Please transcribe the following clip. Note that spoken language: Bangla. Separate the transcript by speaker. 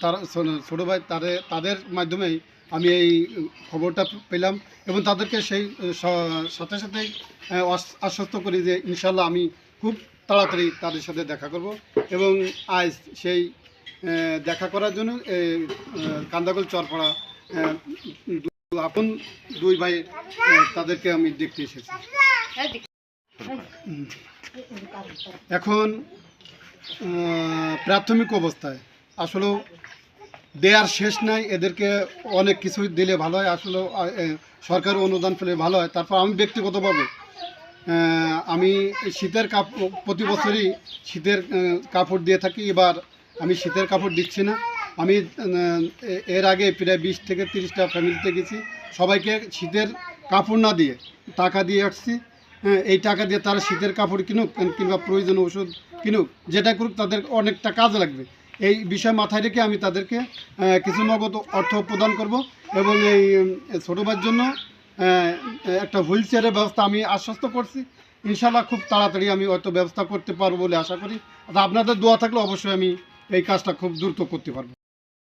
Speaker 1: তারা ছোটো ভাই তাদের মাধ্যমেই আমি এই খবরটা পেলাম এবং তাদেরকে সেই সাথে সাথেই আশ্বস্ত করি যে ইনশাল্লাহ আমি খুব তাড়াতাড়ি তাদের সাথে দেখা করব এবং আজ সেই দেখা করার জন্য কান্দাগোল চরপাড়া আপন দুই ভাই তাদেরকে আমি দেখতে এসেছি। এখন প্রাথমিক অবস্থায় আসলে দেয়ার শেষ নাই, এদেরকে অনেক কিছু দিলে ভালো হয়, আসলে সরকারি অনুদান পেলে ভালো হয়। তারপর আমি ব্যক্তিগতভাবে আমি শীতের প্রতি বছরই শীতের কাপড় দিয়ে থাকি। এবার আমি শীতের কাপড় দিচ্ছি না। আমি এর আগে প্রায় 20 থেকে 30টা ফ্যামিলিতে গেছি, সবাইকে শীতের কাপড় না দিয়ে টাকা দিয়ে আসছি। এই টাকা দিয়ে তারা শীতের কাপড় কিনুক কিংবা প্রয়োজনীয় ওষুধ কিনুক, যেটা করুক তাদের অনেকটা কাজ লাগবে। এই বিষয় মাথায় রেখে আমি তাদেরকে কিছু নগদ অর্থ প্রদান করব এবং এই ছোটো ভাইয়ের জন্য একটা হুইল চেয়ারের ব্যবস্থা আমি আশ্বস্ত করছি। ইনশাল্লাহ খুব তাড়াতাড়ি আমি হয়তো ব্যবস্থা করতে পারবো বলে আশা করি। আপনাদের দোয়া থাকলে অবশ্যই আমি এই কাজটা খুব দ্রুত করতে পারবো।